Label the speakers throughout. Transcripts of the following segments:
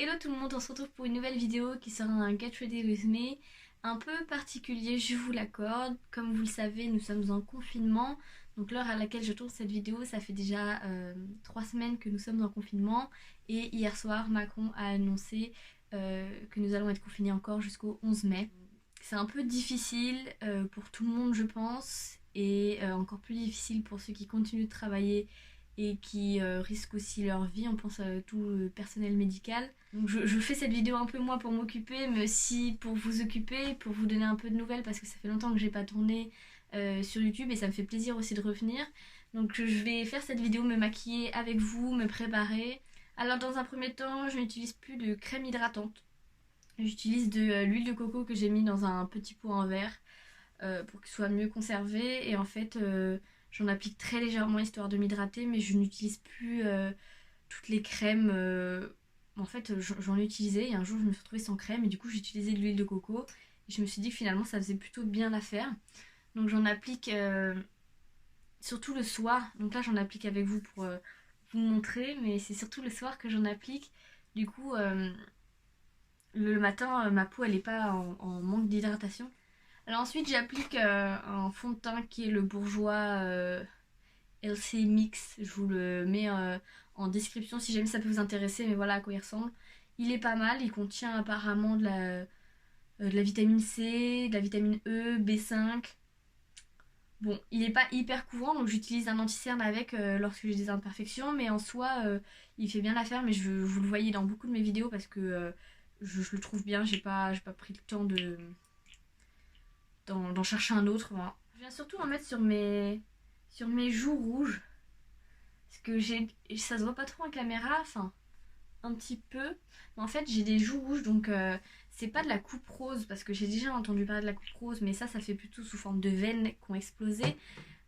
Speaker 1: Hello tout le monde, on se retrouve pour une nouvelle vidéo qui sera un Get Ready With Me un peu particulier, je vous l'accorde. Comme vous le savez, nous sommes en confinement. Donc l'heure à laquelle je tourne cette vidéo, ça fait déjà 3 semaines que nous sommes en confinement. Et hier soir, Macron a annoncé que nous allons être confinés encore jusqu'au 11 mai. C'est un peu difficile pour tout le monde je pense. Et encore plus difficile pour ceux qui continuent de travailler et qui risquent aussi leur vie. On pense à tout le personnel médical. Donc je fais cette vidéo un peu moi pour m'occuper, mais aussi pour vous occuper, pour vous donner un peu de nouvelles parce que ça fait longtemps que j'ai pas tourné sur YouTube et ça me fait plaisir aussi de revenir. Donc je vais faire cette vidéo, me maquiller avec vous, me préparer. Alors dans un premier temps, je n'utilise plus de crème hydratante. J'utilise de l'huile de coco que j'ai mis dans un petit pot en verre pour qu'il soit mieux conservé. Et en fait, j'en applique très légèrement histoire de m'hydrater, mais je n'utilise plus toutes les crèmes. En fait, j'en utilisais et un jour je me suis retrouvée sans crème et du coup j'ai utilisé de l'huile de coco. Et je me suis dit que finalement ça faisait plutôt bien l'affaire. Donc j'en applique surtout le soir. Donc là j'en applique avec vous pour vous montrer, mais c'est surtout le soir que j'en applique. Du coup, le matin, ma peau elle est pas en manque d'hydratation. Alors ensuite j'applique un fond de teint qui est le Bourjois LC Mix. Je vous le mets en description si jamais ça peut vous intéresser, mais voilà à quoi il ressemble. Il est pas mal, il contient apparemment de la vitamine C, de la vitamine E, B5. Bon, il n'est pas hyper couvrant, donc j'utilise un anti-cerne avec lorsque j'ai des imperfections, mais en soi, il fait bien l'affaire, mais vous le voyez dans beaucoup de mes vidéos parce que je le trouve bien, j'ai pas pris le temps d'en chercher un autre. Voilà. Je viens surtout en mettre sur mes joues rouges. Parce que ça se voit pas trop en caméra, enfin un petit peu. Mais en fait j'ai des joues rouges donc c'est pas de la coupe rose parce que j'ai déjà entendu parler de la coupe rose, mais ça fait plutôt sous forme de veines qui ont explosé.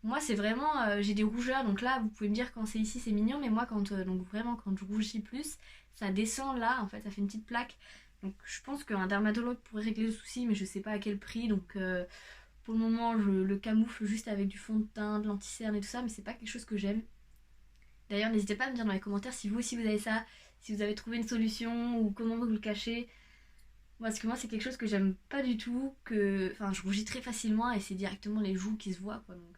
Speaker 1: Moi c'est vraiment, j'ai des rougeurs donc là vous pouvez me dire quand c'est ici c'est mignon, mais moi quand donc vraiment quand je rougis plus, ça descend là en fait, ça fait une petite plaque. Donc je pense qu'un dermatologue pourrait régler le souci, mais je sais pas à quel prix. Donc pour le moment je le camoufle juste avec du fond de teint, de l'anti-cerne et tout ça, mais c'est pas quelque chose que j'aime. D'ailleurs, n'hésitez pas à me dire dans les commentaires si vous aussi vous avez ça, si vous avez trouvé une solution ou comment vous le cachez. Parce que moi, c'est quelque chose que j'aime pas du tout, enfin, je rougis très facilement et c'est directement les joues qui se voient, quoi. Donc,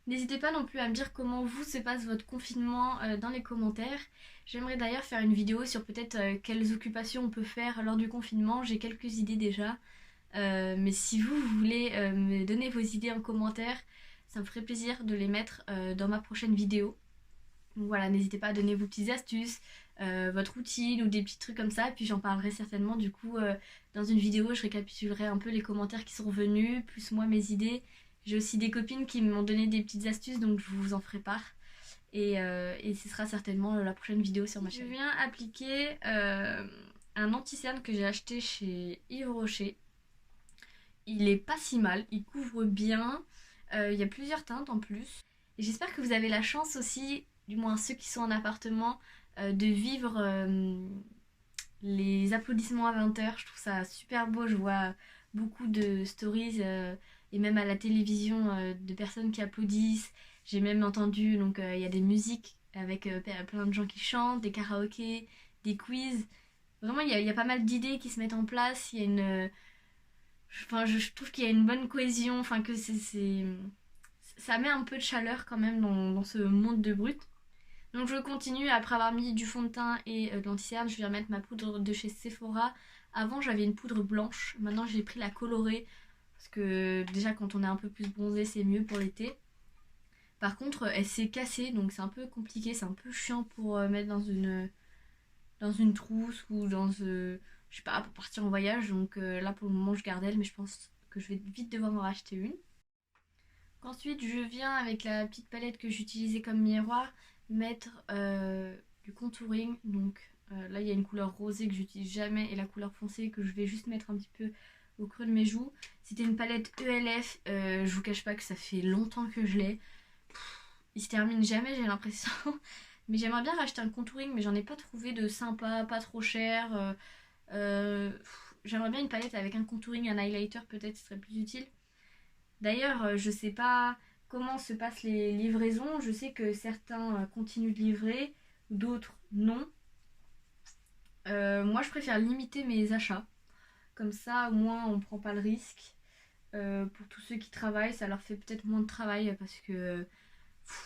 Speaker 1: n'hésitez pas non plus à me dire comment vous se passe votre confinement dans les commentaires. J'aimerais d'ailleurs faire une vidéo sur peut-être quelles occupations on peut faire lors du confinement. J'ai quelques idées déjà. Mais si vous voulez me donner vos idées en commentaire, ça me ferait plaisir de les mettre dans ma prochaine vidéo. Donc voilà, n'hésitez pas à donner vos petites astuces, votre routine ou des petits trucs comme ça. Puis j'en parlerai certainement du coup dans une vidéo. Je récapitulerai un peu les commentaires qui sont revenus, plus moi mes idées. J'ai aussi des copines qui m'ont donné des petites astuces, donc je vous en ferai part. Et ce sera certainement la prochaine vidéo sur ma chaîne. Je viens appliquer un anti-cerne que j'ai acheté chez Yves Rocher. Il est pas si mal, il couvre bien. Il y a plusieurs teintes en plus. Et j'espère que vous avez la chance aussi, du moins ceux qui sont en appartement, de vivre les applaudissements à 20 h. Je trouve ça super beau. Je vois beaucoup de stories et même à la télévision de personnes qui applaudissent. J'ai même entendu, donc il y a des musiques avec plein de gens qui chantent, des karaokés, des quiz. Vraiment, il y a pas mal d'idées qui se mettent en place. Il y a une. Enfin, je trouve qu'il y a une bonne cohésion. Enfin, que ça met un peu de chaleur quand même dans ce monde de brut. Donc je continue, après avoir mis du fond de teint et de l'anti-cerne, je vais remettre ma poudre de chez Sephora. Avant j'avais une poudre blanche, maintenant j'ai pris la colorée parce que déjà quand on est un peu plus bronzé c'est mieux pour l'été. Par contre elle s'est cassée donc c'est un peu compliqué, c'est un peu chiant pour mettre dans une trousse ou je sais pas, pour partir en voyage. Donc là pour le moment je garde elle, mais je pense que je vais vite devoir en racheter une. Ensuite, je viens avec la petite palette que j'utilisais comme miroir mettre du contouring. Donc là, il y a une couleur rosée que j'utilise jamais et la couleur foncée que je vais juste mettre un petit peu au creux de mes joues. C'était une palette ELF. Je vous cache pas que ça fait longtemps que je l'ai. Il se termine jamais, j'ai l'impression. Mais j'aimerais bien racheter un contouring, mais j'en ai pas trouvé de sympa, pas trop cher. J'aimerais bien une palette avec un contouring, un highlighter peut-être, ce serait plus utile. D'ailleurs, je sais pas comment se passent les livraisons. Je sais que certains continuent de livrer, d'autres non. Moi je préfère limiter mes achats. Comme ça au moins on prend pas le risque. Pour tous ceux qui travaillent, ça leur fait peut-être moins de travail parce que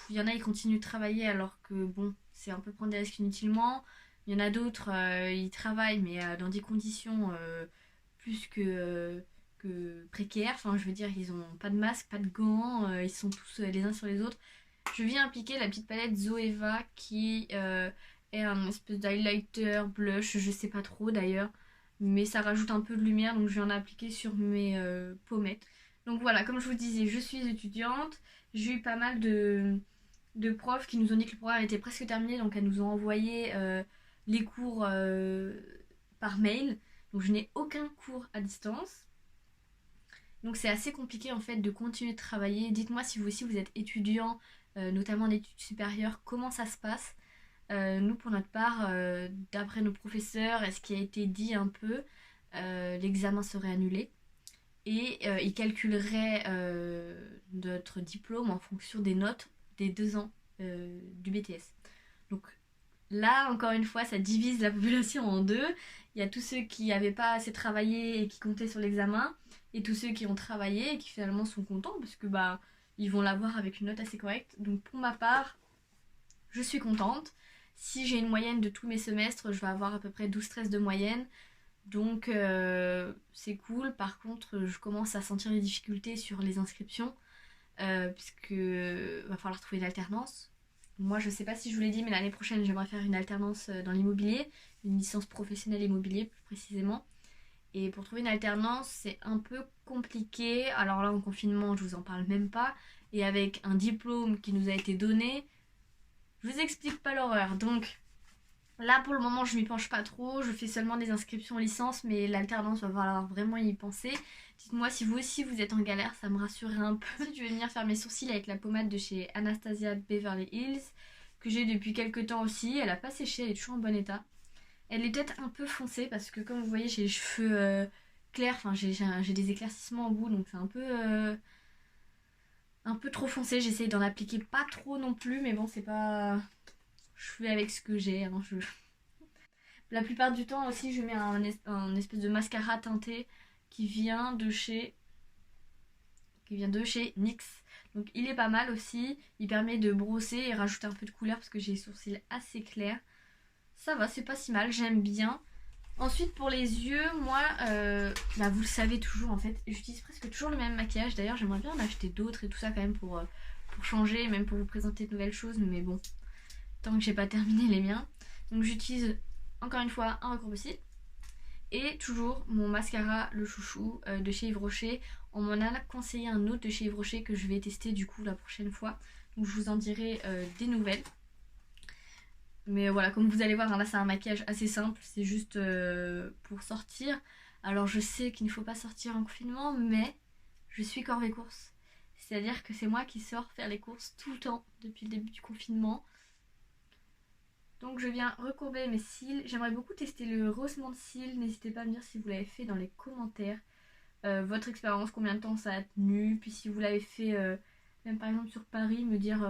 Speaker 1: il y en a ils continuent de travailler alors que bon, c'est un peu prendre des risques inutilement. Il y en a d'autres, ils travaillent mais dans des conditions plus que précaires. Enfin, je veux dire, ils ont pas de masque, pas de gants, ils sont tous les uns sur les autres. Je viens appliquer la petite palette Zoeva qui est un espèce d'highlighter, blush, je sais pas trop d'ailleurs. Mais ça rajoute un peu de lumière, donc je viens d'appliquer sur mes pommettes. Donc voilà, comme je vous disais, je suis étudiante. J'ai eu pas mal de profs qui nous ont dit que le programme était presque terminé, donc elles nous ont envoyé les cours par mail. Donc je n'ai aucun cours à distance. Donc c'est assez compliqué en fait de continuer de travailler. Dites-moi si vous aussi vous êtes étudiant, notamment en études supérieures, comment ça se passe. Nous pour notre part, d'après nos professeurs et ce qui a été dit un peu, l'examen serait annulé. Et ils calculeraient notre diplôme en fonction des notes des 2 ans du BTS. Donc là, encore une fois, ça divise la population en deux. Il y a tous ceux qui n'avaient pas assez travaillé et qui comptaient sur l'examen, et tous ceux qui ont travaillé et qui finalement sont contents parce que bah ils vont l'avoir avec une note assez correcte. Donc pour ma part, je suis contente. Si j'ai une moyenne de tous mes semestres, je vais avoir à peu près 12-13 de moyenne. Donc c'est cool. Par contre, je commence à sentir les difficultés sur les inscriptions puisque va falloir trouver une alternance. Moi, je sais pas si je vous l'ai dit, mais l'année prochaine, j'aimerais faire une alternance dans l'immobilier, une licence professionnelle immobilier plus précisément. Et pour trouver une alternance, c'est un peu compliqué. Alors là, en confinement, je vous en parle même pas. Et avec un diplôme qui nous a été donné, je vous explique pas l'horreur. Donc là, pour le moment, je m'y penche pas trop. Je fais seulement des inscriptions en licence, mais l'alternance, va falloir vraiment y penser. Dites-moi si vous aussi vous êtes en galère, ça me rassurerait un peu. Ensuite, je vais venir faire mes sourcils avec la pommade de chez Anastasia Beverly Hills, que j'ai depuis quelques temps aussi. Elle a pas séché, elle est toujours en bon état. Elle est peut-être un peu foncée parce que, comme vous voyez, j'ai les cheveux clairs. Enfin, j'ai des éclaircissements au bout, donc c'est un peu trop foncé. J'essaye d'en appliquer pas trop non plus, mais bon, c'est pas. Je fais avec ce que j'ai. Hein, La plupart du temps aussi, je mets un espèce de mascara teinté qui vient de chez NYX. Donc il est pas mal aussi. Il permet de brosser et rajouter un peu de couleur parce que j'ai les sourcils assez clairs. Ça va, c'est pas si mal, j'aime bien. Ensuite pour les yeux, moi, bah, vous le savez toujours en fait, j'utilise presque toujours le même maquillage. D'ailleurs j'aimerais bien en acheter d'autres et tout ça quand même pour changer, même pour vous présenter de nouvelles choses. Mais bon, tant que j'ai pas terminé les miens. Donc j'utilise encore une fois un recours cils et toujours mon mascara le chouchou de chez Yves Rocher. On m'en a conseillé un autre de chez Yves Rocher que je vais tester du coup la prochaine fois. Donc je vous en dirai des nouvelles. Mais voilà, comme vous allez voir, hein, là c'est un maquillage assez simple, c'est juste pour sortir. Alors je sais qu'il ne faut pas sortir en confinement, mais je suis corvée course. C'est-à-dire que c'est moi qui sors faire les courses tout le temps depuis le début du confinement. Donc je viens recourber mes cils. J'aimerais beaucoup tester le rehaussement de cils. N'hésitez pas à me dire si vous l'avez fait dans les commentaires. Votre expérience, combien de temps ça a tenu. Puis si vous l'avez fait, même par exemple sur Paris, me dire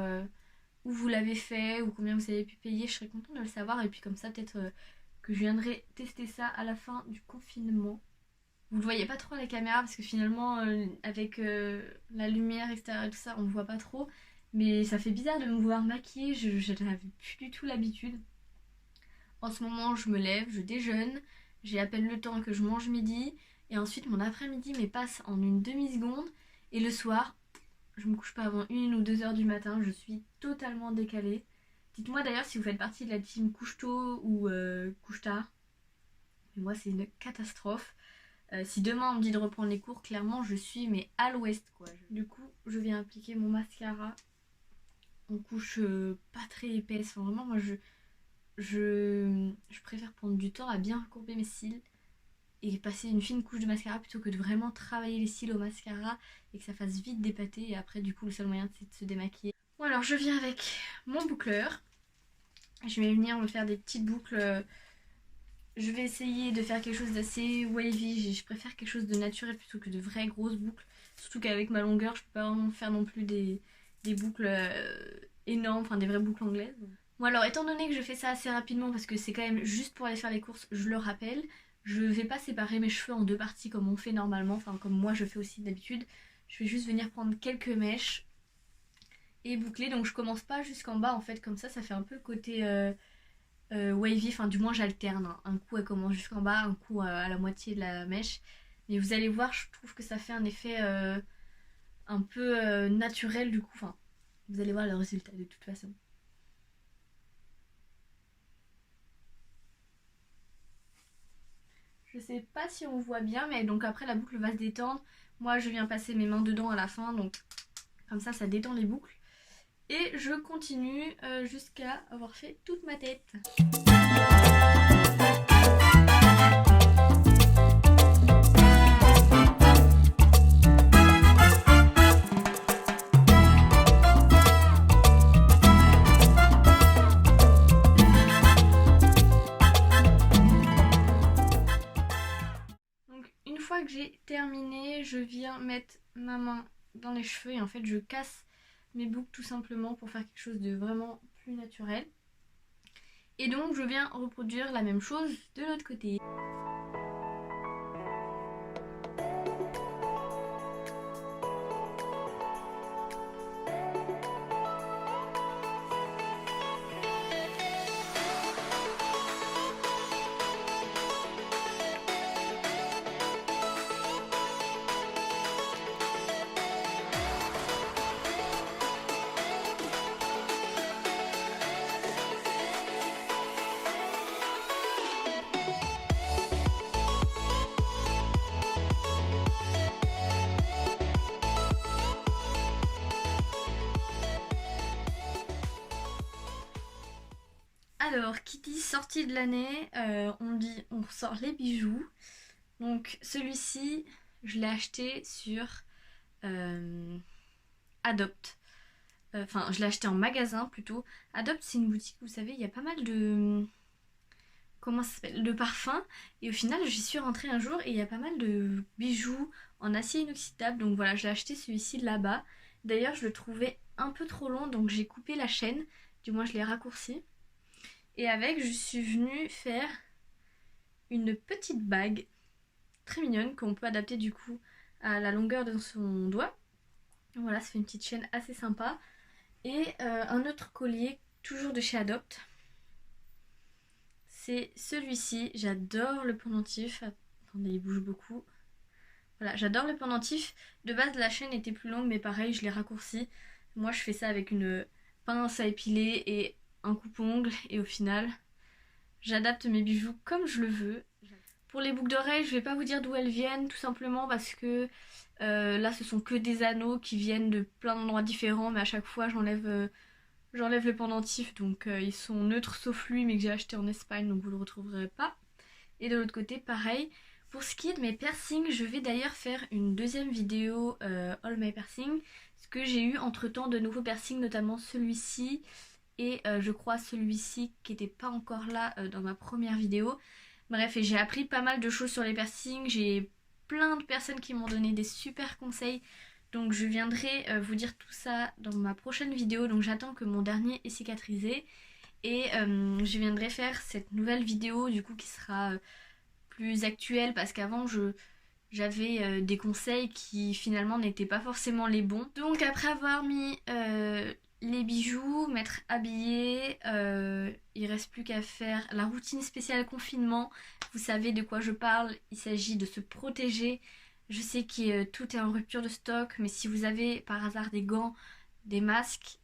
Speaker 1: où vous l'avez fait ou combien vous avez pu payer. Je serais contente de le savoir. Et puis comme ça, peut-être que je viendrai tester ça à la fin du confinement. Vous le voyez pas trop à la caméra parce que finalement, avec la lumière extérieure et tout ça, on ne voit pas trop. Mais ça fait bizarre de me voir maquillée, je n'avais plus du tout l'habitude. En ce moment, je me lève, je déjeune, j'ai à peine le temps que je mange midi, et ensuite mon après-midi mais passe en une demi-seconde, et le soir, je me couche pas avant 1 ou 2 heures du matin, je suis totalement décalée. Dites-moi d'ailleurs si vous faites partie de la team couche tôt ou couche tard. Mais moi, c'est une catastrophe. Si demain on me dit de reprendre les cours, clairement je suis mais à l'ouest quoi. Du coup, je viens appliquer mon mascara en couche pas très épaisse. Enfin, vraiment, moi je préfère prendre du temps à bien recourber mes cils et passer une fine couche de mascara plutôt que de vraiment travailler les cils au mascara et que ça fasse vite dépater. Et après, du coup, le seul moyen c'est de se démaquiller. Bon, alors je viens avec mon boucleur. Je vais venir me faire des petites boucles. Je vais essayer de faire quelque chose d'assez wavy. Je préfère quelque chose de naturel plutôt que de vraies grosses boucles. Surtout qu'avec ma longueur, je peux pas vraiment faire non plus des boucles énormes, enfin des vraies boucles anglaises. Bon alors étant donné que je fais ça assez rapidement parce que c'est quand même juste pour aller faire les courses, je le rappelle, je vais pas séparer mes cheveux en deux parties comme on fait normalement, enfin comme moi je fais aussi d'habitude. Je vais juste venir prendre quelques mèches et boucler, donc je commence pas jusqu'en bas en fait, comme ça fait un peu côté wavy, enfin du moins j'alterne, hein. Un coup elle commence jusqu'en bas, un coup à la moitié de la mèche. Mais vous allez voir, je trouve que ça fait un effet un peu naturel du coup, enfin vous allez voir le résultat de toute façon. Je sais pas si on voit bien, mais donc après la boucle va se détendre. Moi je viens passer mes mains dedans à la fin, donc comme ça détend les boucles. Et je continue jusqu'à avoir fait toute ma tête. Donc une fois que j'ai terminé, je viens mettre ma main dans les cheveux et en fait je casse mes boucles tout simplement pour faire quelque chose de vraiment plus naturel. Et donc je viens reproduire la même chose de l'autre côté. Alors, qui dit sortie de l'année, on dit on sort les bijoux. Donc celui-ci, je l'ai acheté sur Adopt. Enfin, je l'ai acheté en magasin plutôt. Adopt, c'est une boutique, vous savez, il y a pas mal de... Comment ça s'appelle? De parfums. Et au final, j'y suis rentrée un jour et il y a pas mal de bijoux en acier inoxydable. Donc voilà, je l'ai acheté celui-ci là-bas. D'ailleurs, je le trouvais un peu trop long, donc j'ai coupé la chaîne. Du moins, je l'ai raccourci. Et avec, je suis venue faire une petite bague très mignonne qu'on peut adapter du coup à la longueur de son doigt. Voilà, ça fait une petite chaîne assez sympa. Et un autre collier, toujours de chez Adopt. C'est celui-ci. J'adore le pendentif. Attendez, il bouge beaucoup. Voilà, j'adore le pendentif. De base, la chaîne était plus longue, mais pareil, je l'ai raccourci. Moi, je fais ça avec une pince à épiler et un coupe-ongle. Et au final, j'adapte mes bijoux comme je le veux. Pour les boucles d'oreilles, je vais pas vous dire d'où elles viennent, tout simplement parce que là, ce sont que des anneaux qui viennent de plein d'endroits différents, mais à chaque fois, j'enlève le pendentif, donc ils sont neutres sauf lui, mais que j'ai acheté en Espagne, donc vous le retrouverez pas. Et de l'autre côté, pareil. Pour ce qui est de mes piercings, je vais d'ailleurs faire une deuxième vidéo All My Piercings, parce que j'ai eu entre temps de nouveaux piercings, notamment celui-ci et je crois celui-ci qui n'était pas encore là dans ma première vidéo. Bref, et j'ai appris pas mal de choses sur les piercings, j'ai plein de personnes qui m'ont donné des super conseils. Donc je viendrai vous dire tout ça dans ma prochaine vidéo. Donc j'attends que mon dernier est cicatrisé. Et je viendrai faire cette nouvelle vidéo du coup qui sera plus actuelle parce qu'avant j'avais des conseils qui finalement n'étaient pas forcément les bons. Donc après avoir mis les bijoux, m'être habillée, il reste plus qu'à faire la routine spéciale confinement. Vous savez de quoi je parle, il s'agit de se protéger. Je sais que tout est en rupture de stock, mais si vous avez par hasard des gants, des masques,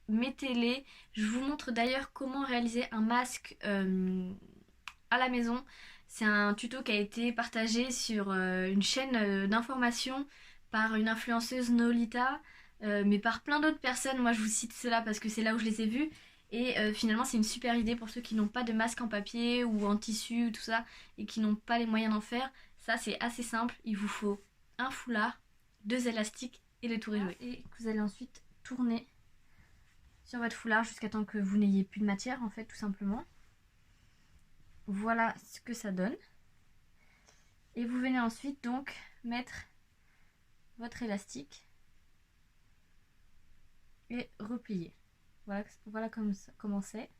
Speaker 1: mettez-les. Je vous montre d'ailleurs comment réaliser un masque à la maison. C'est un tuto qui a été partagé sur une chaîne d'information par une influenceuse Nolita, mais par plein d'autres personnes. Moi je vous cite cela parce que c'est là où je les ai vus. Et finalement c'est une super idée pour ceux qui n'ont pas de masque en papier ou en tissu ou tout ça et qui n'ont pas les moyens d'en faire. Ça c'est assez simple, il vous faut un foulard, 2 élastiques et le tour est joué. Et que vous allez ensuite tourner sur votre foulard jusqu'à temps que vous n'ayez plus de matière en fait tout simplement. Voilà ce que ça donne. Et vous venez ensuite donc mettre votre élastique et replier. Voilà comment c'est.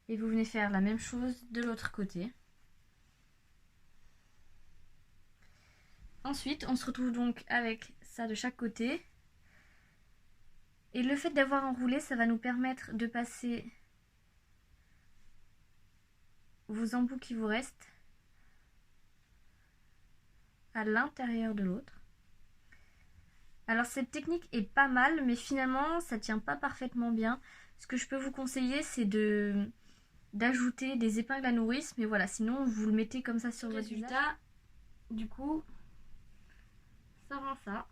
Speaker 1: Et vous venez faire la même chose de l'autre côté. Ensuite, on se retrouve donc avec ça de chaque côté. Et le fait d'avoir enroulé, ça va nous permettre de passer vos embouts qui vous restent à l'intérieur de l'autre. Alors cette technique est pas mal, mais finalement ça tient pas parfaitement bien. Ce que je peux vous conseiller, c'est d'ajouter des épingles à nourrice, mais voilà, sinon vous le mettez comme ça sur votre visage. Du coup, ça rend ça.